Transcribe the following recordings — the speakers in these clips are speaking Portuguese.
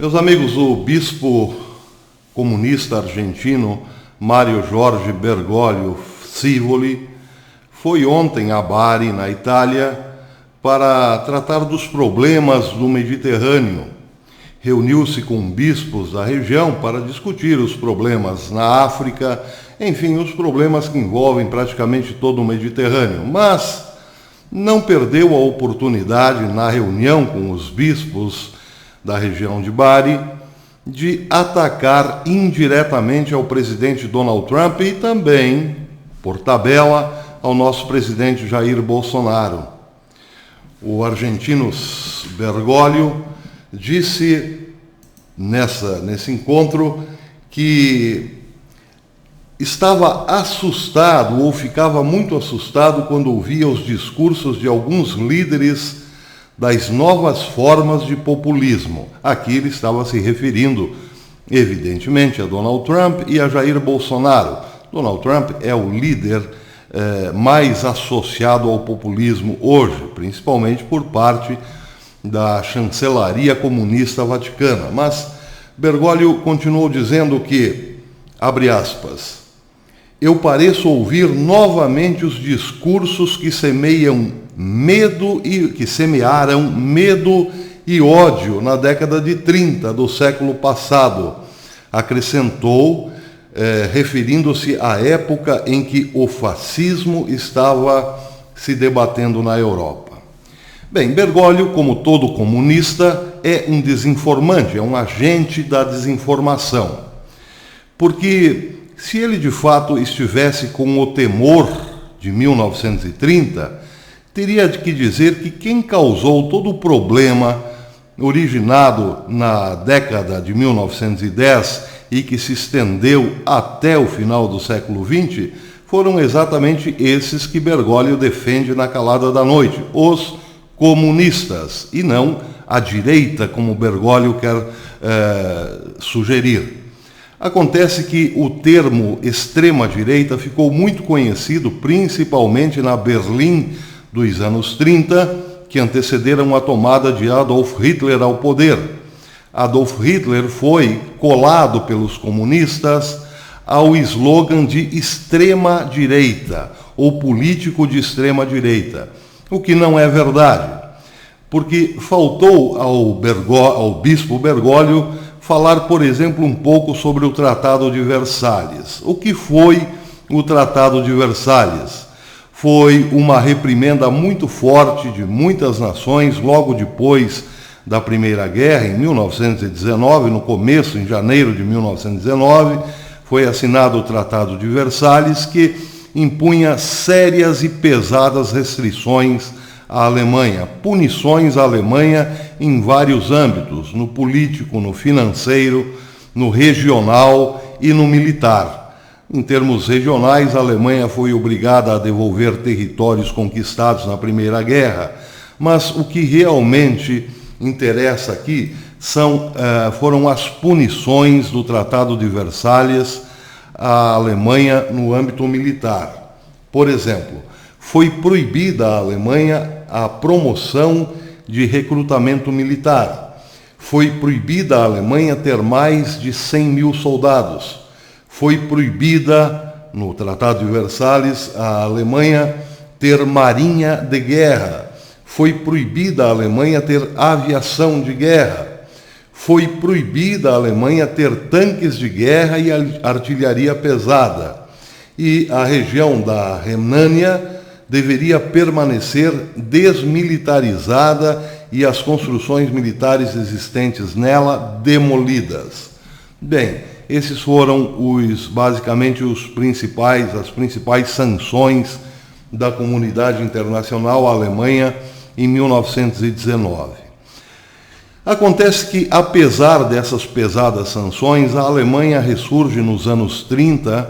Meus amigos, o bispo comunista argentino Mário Jorge Bergoglio Sivoli foi ontem a Bari, na Itália, para tratar dos problemas do Mediterrâneo. Reuniu-se com bispos da região para discutir os problemas na África, enfim, os problemas que envolvem praticamente todo o Mediterrâneo. Mas não perdeu a oportunidade, na reunião com os bispos da região de Bari, de atacar indiretamente ao presidente Donald Trump e também, por tabela, ao nosso presidente Jair Bolsonaro. O argentino Bergoglio disse nesse encontro que estava assustado ou ficava muito assustado quando ouvia os discursos de alguns líderes das novas formas de populismo. Aqui ele estava se referindo, evidentemente, a Donald Trump e a Jair Bolsonaro. Donald Trump é o líder mais associado ao populismo hoje, principalmente por parte da chancelaria comunista vaticana. Mas Bergoglio continuou dizendo que, abre aspas, eu pareço ouvir novamente os discursos que semearam medo e ódio na década de 30 do século passado, acrescentou, referindo-se à época em que o fascismo estava se debatendo na Europa. Bem, Bergoglio, como todo comunista, é um desinformante, é um agente da desinformação. Porque se ele de fato estivesse com o temor de 1930, teria que dizer que quem causou todo o problema originado na década de 1910 e que se estendeu até o final do século XX foram exatamente esses que Bergoglio defende na calada da noite, os comunistas, e não a direita, como Bergoglio quer sugerir. Acontece que o termo extrema-direita ficou muito conhecido, principalmente na Berlim dos anos 30, que antecederam a tomada de Adolf Hitler ao poder. Adolf Hitler foi colado pelos comunistas ao slogan de extrema-direita, ou político de extrema-direita, o que não é verdade, porque faltou ao bispo Bergoglio falar, por exemplo, um pouco sobre o Tratado de Versalhes. O que foi o Tratado de Versalhes? Foi uma reprimenda muito forte de muitas nações logo depois da Primeira Guerra, em 1919, no começo, em janeiro de 1919, foi assinado o Tratado de Versalhes, que impunha sérias e pesadas restrições à Alemanha, punições à Alemanha em vários âmbitos, no político, no financeiro, no regional e no militar. Em termos regionais, a Alemanha foi obrigada a devolver territórios conquistados na Primeira Guerra, mas o que realmente interessa aqui foram as punições do Tratado de Versalhes à Alemanha no âmbito militar. Por exemplo, foi proibida à Alemanha a promoção de recrutamento militar. Foi proibida à Alemanha ter mais de 100 mil soldados. Foi proibida, no Tratado de Versalhes, a Alemanha ter marinha de guerra. Foi proibida a Alemanha ter aviação de guerra. Foi proibida a Alemanha ter tanques de guerra e artilharia pesada. E a região da Renânia deveria permanecer desmilitarizada e as construções militares existentes nela demolidas. Bem, esses foram basicamente as principais sanções da comunidade internacional à Alemanha em 1919. Acontece que, apesar dessas pesadas sanções, a Alemanha ressurge nos anos 30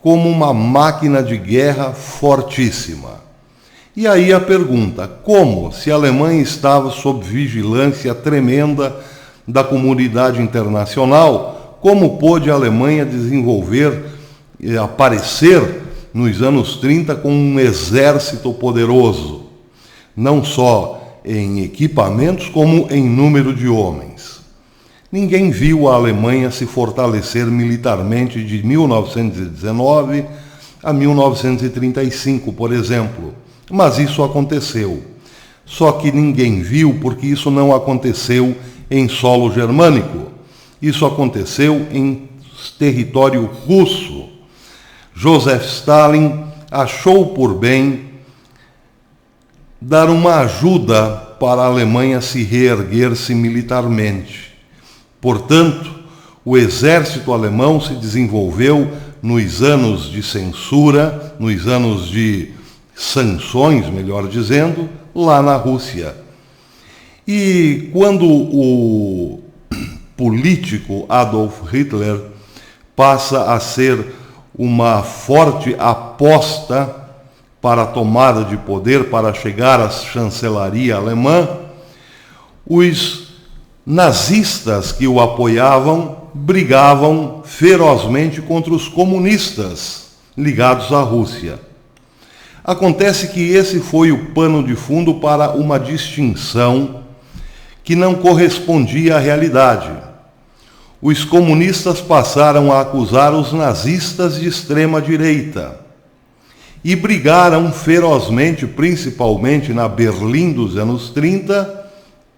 como uma máquina de guerra fortíssima. E aí a pergunta, como, se a Alemanha estava sob vigilância tremenda da comunidade internacional, como pôde a Alemanha desenvolver e aparecer nos anos 30 com um exército poderoso, não só em equipamentos, como em número de homens? ninguém viu a Alemanha se fortalecer militarmente de 1919 a 1935, por exemplo. Mas isso aconteceu. Só que ninguém viu porque isso não aconteceu em solo germânico. Isso aconteceu em território russo. Joseph Stalin achou por bem dar uma ajuda para a Alemanha se reerguer-se militarmente. Portanto, o exército alemão se desenvolveu nos anos de censura, nos anos de sanções, melhor dizendo, lá na Rússia. E quando o político Adolf Hitler passa a ser uma forte aposta para a tomada de poder, para chegar à chancelaria alemã, os nazistas que o apoiavam brigavam ferozmente contra os comunistas ligados à Rússia. Acontece que esse foi o pano de fundo para uma distinção que não correspondia à realidade. Os comunistas passaram a acusar os nazistas de extrema-direita e brigaram ferozmente, principalmente na Berlim dos anos 30,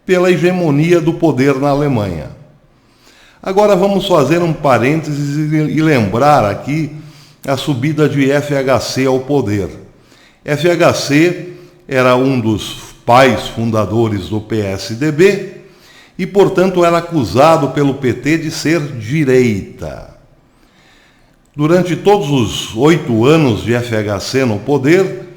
pela hegemonia do poder na Alemanha. Agora vamos fazer um parênteses e lembrar aqui a subida de FHC ao poder. FHC era um dos pais fundadores do PSDB e, portanto, era acusado pelo PT de ser direita. Durante todos os 8 anos de FHC no poder,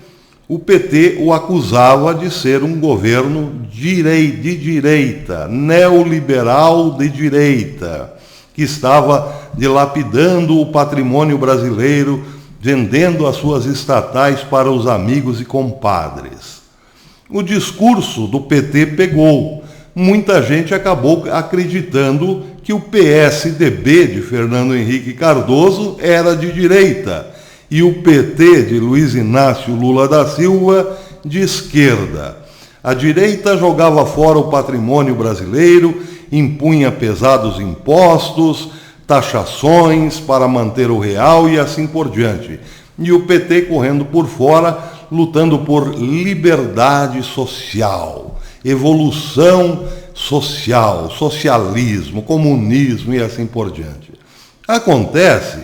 o PT o acusava de ser um governo de direita, neoliberal de direita, que estava dilapidando o patrimônio brasileiro, vendendo as suas estatais para os amigos e compadres. O discurso do PT pegou. Muita gente acabou acreditando que o PSDB de Fernando Henrique Cardoso era de direita e o PT de Luiz Inácio Lula da Silva de esquerda. A direita jogava fora o patrimônio brasileiro, impunha pesados impostos, taxações para manter o real e assim por diante. E o PT correndo por fora, lutando por liberdade social, evolução social, socialismo, comunismo e assim por diante. Acontece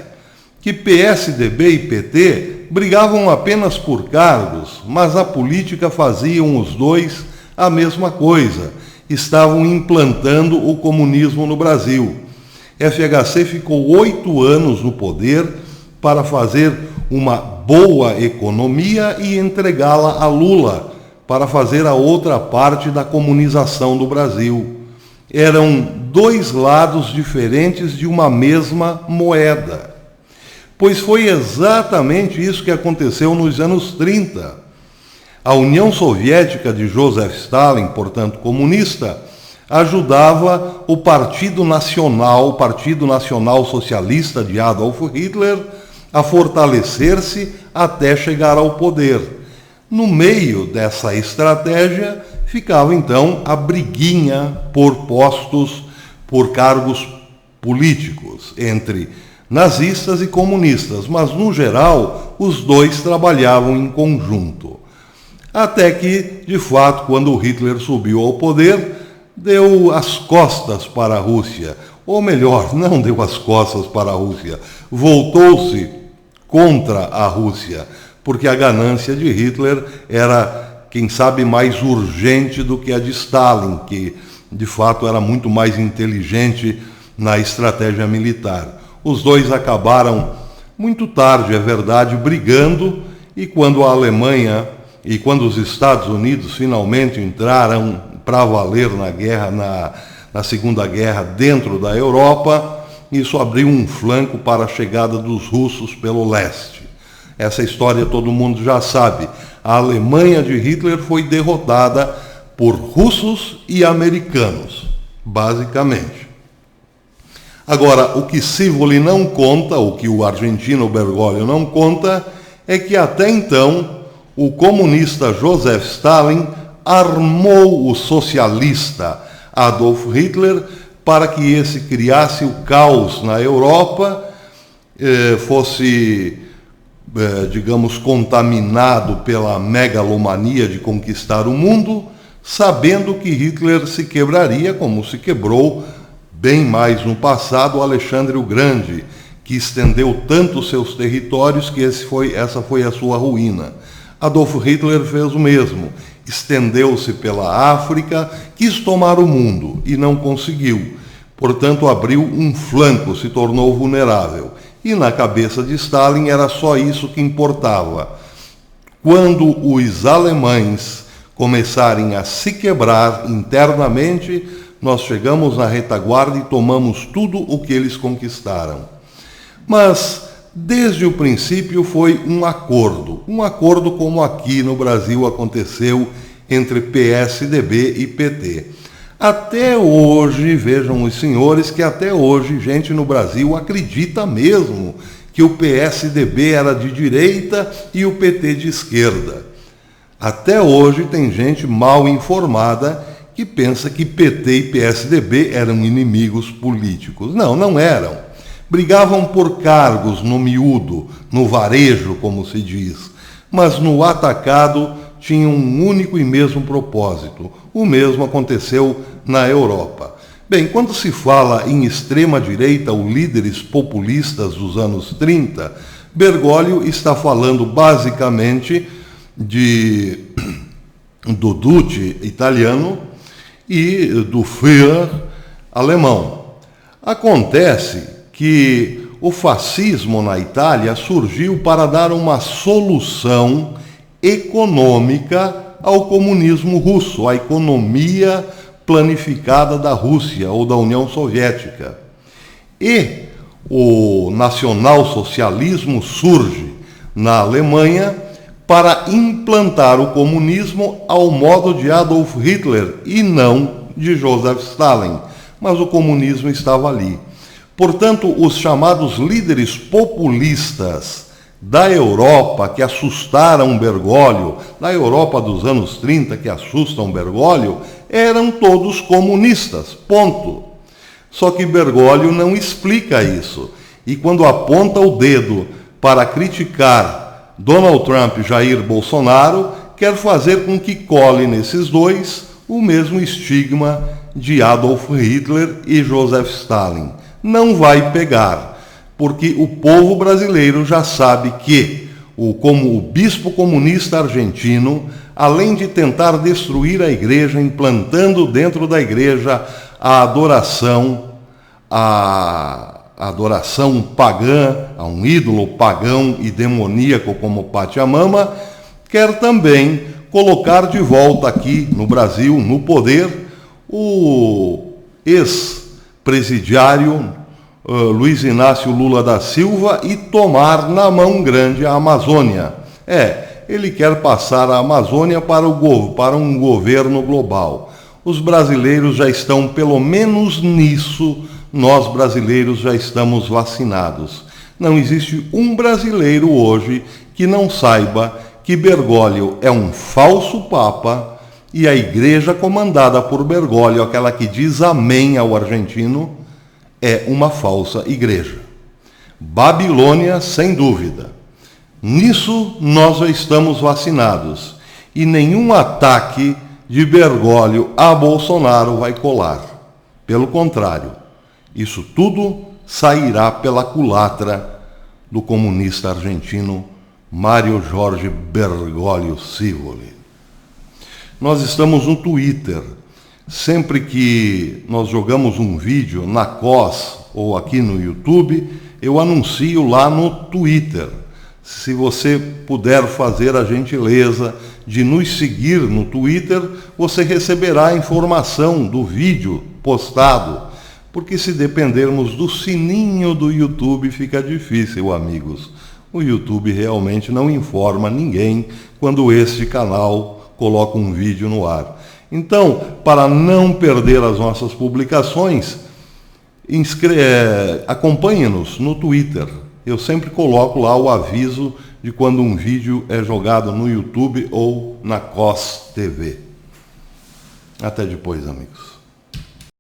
que PSDB e PT brigavam apenas por cargos, mas a política faziam os dois a mesma coisa. Estavam implantando o comunismo no Brasil. FHC ficou 8 anos no poder para fazer uma boa economia e entregá-la a Lula, para fazer a outra parte da comunização do Brasil. Eram 2 lados diferentes de uma mesma moeda. Pois foi exatamente isso que aconteceu nos anos 30. A União Soviética de Joseph Stalin, portanto comunista, ajudava o Partido Nacional Socialista de Adolf Hitler a fortalecer-se até chegar ao poder. No meio dessa estratégia ficava então a briguinha por postos, por cargos políticos entre nazistas e comunistas, mas no geral os dois trabalhavam em conjunto. Até que, de fato, quando Hitler subiu ao poder, deu as costas para a Rússia, ou melhor, não deu as costas para a Rússia, voltou-se contra a Rússia, porque a ganância de Hitler era, quem sabe, mais urgente do que a de Stalin, que de fato era muito mais inteligente na estratégia militar. Os dois acabaram muito tarde, é verdade, brigando, e quando a Alemanha e quando os Estados Unidos finalmente entraram para valer na guerra, na Segunda Guerra dentro da Europa, isso abriu um flanco para a chegada dos russos pelo leste. Essa história todo mundo já sabe. A Alemanha de Hitler foi derrotada por russos e americanos, basicamente. Agora, o que Sivoli não conta, o que o argentino Bergoglio não conta, é que até então o comunista Joseph Stalin armou o socialista Adolf Hitler para que esse criasse o caos na Europa, fosse, digamos, contaminado pela megalomania de conquistar o mundo, sabendo que Hitler se quebraria, como se quebrou bem mais no passado Alexandre o Grande, que estendeu tanto seus territórios que essa foi a sua ruína. Adolf Hitler fez o mesmo, estendeu-se pela África, quis tomar o mundo e não conseguiu. Portanto, abriu um flanco, se tornou vulnerável. E na cabeça de Stalin era só isso que importava. Quando os alemães começarem a se quebrar internamente, nós chegamos na retaguarda e tomamos tudo o que eles conquistaram. Mas, desde o princípio, foi um acordo como aqui no Brasil aconteceu entre PSDB e PT. Até hoje, vejam os senhores, que até hoje gente no Brasil acredita mesmo que o PSDB era de direita e o PT de esquerda. Até hoje tem gente mal informada que pensa que PT e PSDB eram inimigos políticos. Não, não eram. Brigavam por cargos no miúdo, no varejo, como se diz, mas no atacado tinham um único e mesmo propósito. O mesmo aconteceu na Europa. Bem, quando se fala em extrema-direita ou líderes populistas dos anos 30, Bergoglio está falando basicamente do Duce italiano e do Führer alemão. Acontece que o fascismo na Itália surgiu para dar uma solução econômica ao comunismo russo, à economia planificada da Rússia ou da União Soviética. E o nacionalsocialismo surge na Alemanha para implantar o comunismo ao modo de Adolf Hitler e não de Joseph Stalin. Mas o comunismo estava ali. Portanto, os chamados líderes populistas da Europa que assustaram Bergoglio, da Europa dos anos 30 que assustam Bergoglio, eram todos comunistas, ponto. Só que Bergoglio não explica isso. E quando aponta o dedo para criticar Donald Trump e Jair Bolsonaro, quer fazer com que cole nesses dois o mesmo estigma de Adolf Hitler e Joseph Stalin. Não vai pegar, porque o povo brasileiro já sabe que, como o bispo comunista argentino, além de tentar destruir a igreja, implantando dentro da igreja a adoração pagã, a um ídolo pagão e demoníaco como Pachamama, quer também colocar de volta aqui no Brasil, no poder, o ex-presidiário Luiz Inácio Lula da Silva e tomar na mão grande a Amazônia. Ele quer passar a Amazônia para um governo global. Os brasileiros já estão, pelo menos nisso, nós brasileiros já estamos vacinados. Não existe um brasileiro hoje que não saiba que Bergoglio é um falso papa e a igreja comandada por Bergoglio, aquela que diz amém ao argentino, é uma falsa igreja. Babilônia, sem dúvida. Nisso nós já estamos vacinados e nenhum ataque de Bergoglio a Bolsonaro vai colar. Pelo contrário, isso tudo sairá pela culatra do comunista argentino Mário Jorge Bergoglio Civoli. Nós estamos no Twitter. Sempre que nós jogamos um vídeo na COS ou aqui no YouTube, eu anuncio lá no Twitter. Se você puder fazer a gentileza de nos seguir no Twitter, você receberá a informação do vídeo postado. Porque se dependermos do sininho do YouTube, fica difícil, amigos. O YouTube realmente não informa ninguém quando este canal coloca um vídeo no ar. Então, para não perder as nossas publicações, acompanhe-nos no Twitter. Eu sempre coloco lá o aviso de quando um vídeo é jogado no YouTube ou na COS TV. Até depois, amigos.